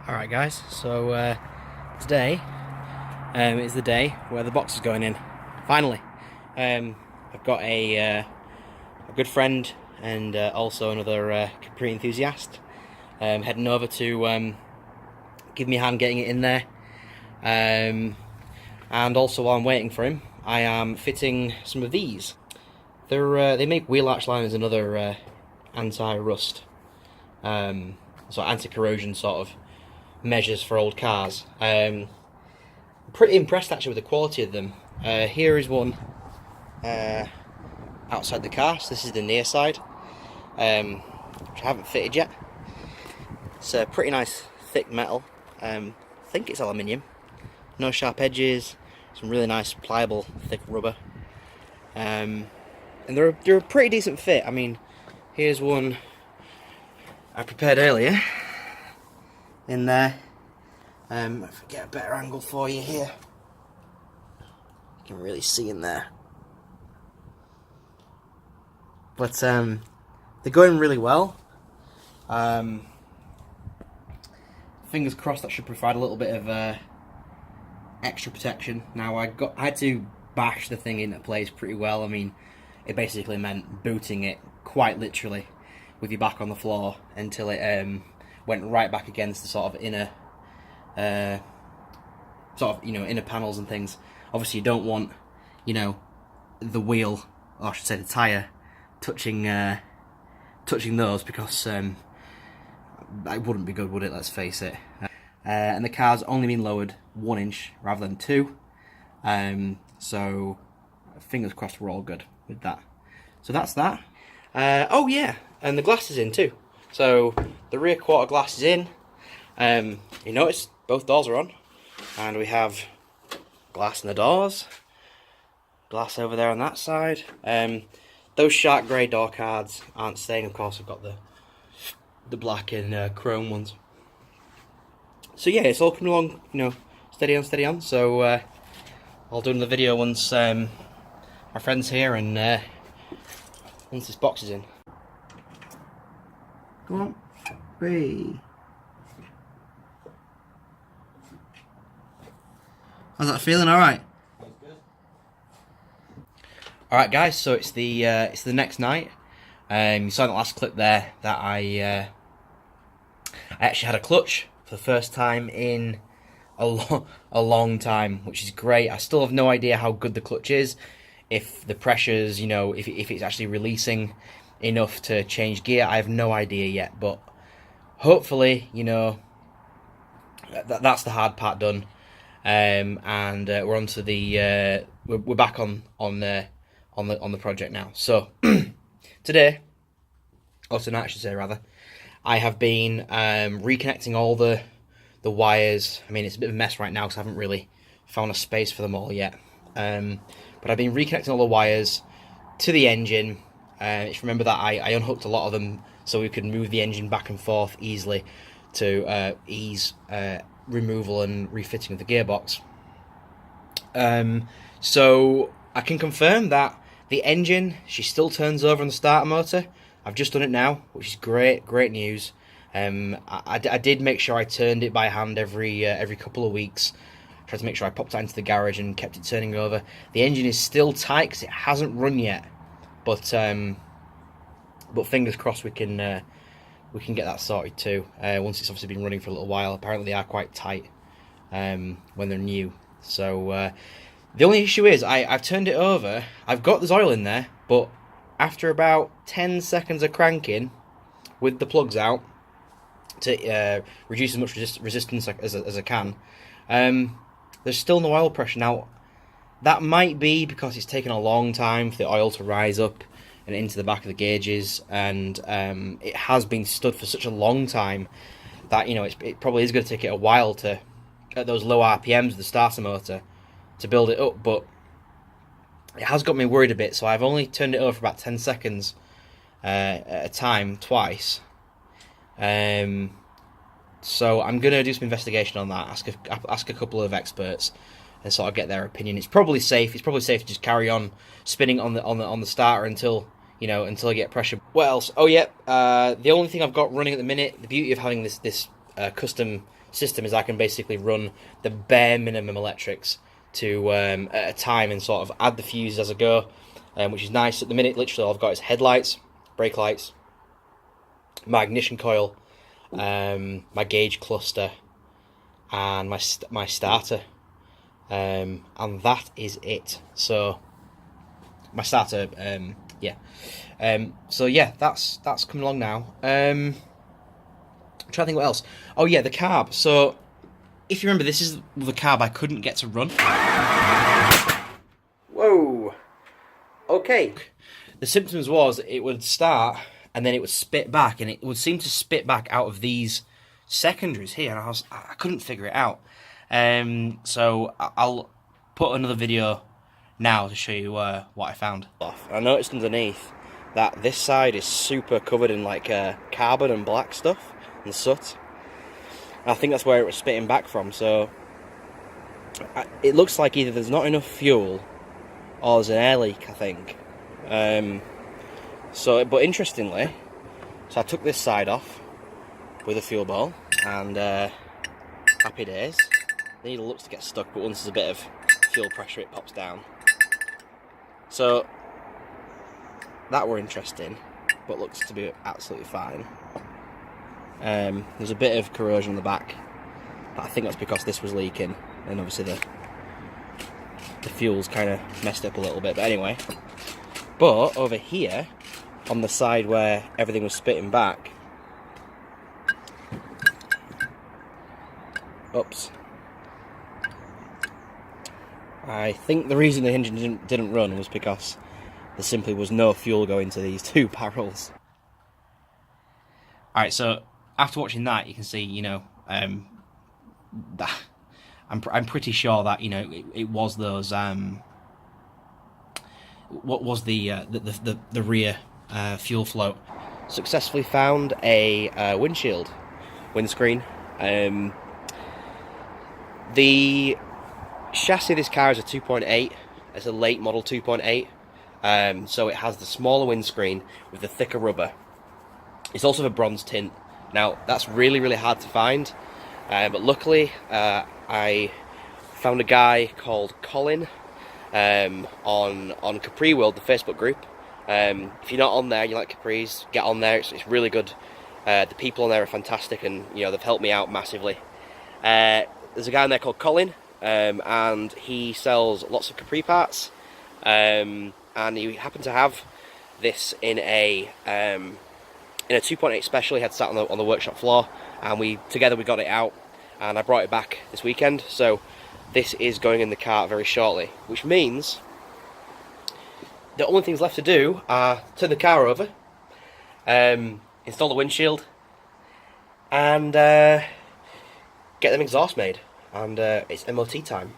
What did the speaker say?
Alright guys, so today is the day where the box is going in. Finally. I've got a good friend and also another Capri enthusiast heading over to give me a hand getting it in there. And also while I'm waiting for him, I am fitting some of these. They make wheel arch liners and other anti-rust, so anti-corrosion sort of measures for old cars. I'm pretty impressed actually with the quality of them. Here is one outside the car, so this is the near side, which I haven't fitted yet. It's a pretty nice thick metal. I think it's aluminium, no sharp edges, some really nice pliable thick rubber, and they're a pretty decent fit. I mean, here's one I prepared earlier in there. If I get a better angle for you here, you can really see in there. But they're going really well. Fingers crossed that should provide a little bit of extra protection. Now I had to bash the thing into place pretty well. I mean, it basically meant booting it quite literally with your back on the floor until it went right back against the sort of inner inner panels and things. Obviously you don't want, the wheel, or I should say the tyre, touching those, because that wouldn't be good, would it? Let's face it. And the car's only been lowered 1 inch rather than 2, so fingers crossed we're all good with that. So that's that. Oh yeah, and the glass is in too. So the rear quarter glass is in. You notice both doors are on, and we have glass in the doors, glass over there on that side. Those shark grey door cards aren't staying. Of course, I've got the black and chrome ones. So yeah, it's all coming along, steady on, steady on. So I'll do another video once my friend's here and once this box is in. Come on, three. How's that feeling? All right. All right, guys. So it's the next night. You saw in the last clip there that I actually had a clutch for the first time in a long time, which is great. I still have no idea how good the clutch is, if the pressures, if it's actually releasing enough to change gear. I have no idea yet, but hopefully, that's the hard part done. And we're on to the we're back on the project now. So today, or tonight I should say rather, I have been reconnecting all the wires. I mean, it's a bit of a mess right now because I haven't really found a space for them all yet. But I've been reconnecting all the wires to the engine. If you remember that I unhooked a lot of them so we could move the engine back and forth easily to ease removal and refitting of the gearbox. So I can confirm that the engine, she still turns over on the starter motor. I've just done it now, which is great news. I did make sure I turned it by hand every couple of weeks. Tried to make sure I popped it into the garage and kept it turning over. The engine is still tight because it hasn't run yet, but fingers crossed we can get that sorted too. Once it's obviously been running for a little while. Apparently they are quite tight when they're new. So the only issue is I've turned it over. I've got this oil in there, but after about 10 seconds of cranking with the plugs out to reduce as much resistance as I can, there's still no oil pressure. Now, that might be because it's taken a long time for the oil to rise up and into the back of the gauges, and it has been stood for such a long time that it probably is going to take it a while to, at those low RPMs of the starter motor, to build it up. But it has got me worried a bit, so I've only turned it over for about 10 seconds at a time, twice. So I'm going to do some investigation on that, ask a couple of experts and sort of get their opinion. It's probably safe. It's probably safe to just carry on spinning on the starter until I get pressure. What else? Oh yeah, the only thing I've got running at the minute, the beauty of having this custom system is I can basically run the bare minimum electrics to at a time and sort of add the fuses as I go, which is nice. At the minute, literally all I've got is headlights, brake lights, my ignition coil, my gauge cluster, and my starter, and that is it. So my starter, yeah. So yeah, that's coming along now. I'm trying to think what else. Oh yeah, the carb. So if you remember, this is the carb I couldn't get to run. Whoa. Okay. The symptoms was it would start and then it would spit back, and it would seem to spit back out of these secondaries here, and I couldn't figure it out. So I'll put another video now to show you what I found. I noticed underneath that this side is super covered in like carbon and black stuff and soot. I think that's where it was spitting back from. So it looks like either there's not enough fuel or there's an air leak, I think. But interestingly, so I took this side off with a fuel ball, and happy days. The needle looks to get stuck, but once there's a bit of fuel pressure, it pops down. So that were interesting, but looks to be absolutely fine. There's a bit of corrosion on the back, but I think that's because this was leaking, and obviously the fuel's kind of messed up a little bit. But anyway, but over here on the side where everything was spitting back, oops, I think the reason the engine didn't run was because there simply was no fuel going to these two barrels. Alright, so after watching that, you can see, you know, that I'm pretty sure that, you know, it was those what was the rear fuel float. Successfully found a windscreen. The chassis of this car is a 2.8. It's a late model 2.8. So it has the smaller windscreen with the thicker rubber. It's also a bronze tint. Now that's really, really hard to find, but luckily I found a guy called Colin on Capri World, the Facebook group. If you're not on there, you like Capris, get on there. It's really good. The people on there are fantastic, and you know they've helped me out massively. There's a guy in there called Colin, and he sells lots of Capri parts, and he happened to have this in a 2.8 special. He had sat on the workshop floor, and we got it out, and I brought it back this weekend. So this is going in the car very shortly, which means the only things left to do are turn the car over, install the windshield, and get them exhaust made, and it's MOT time.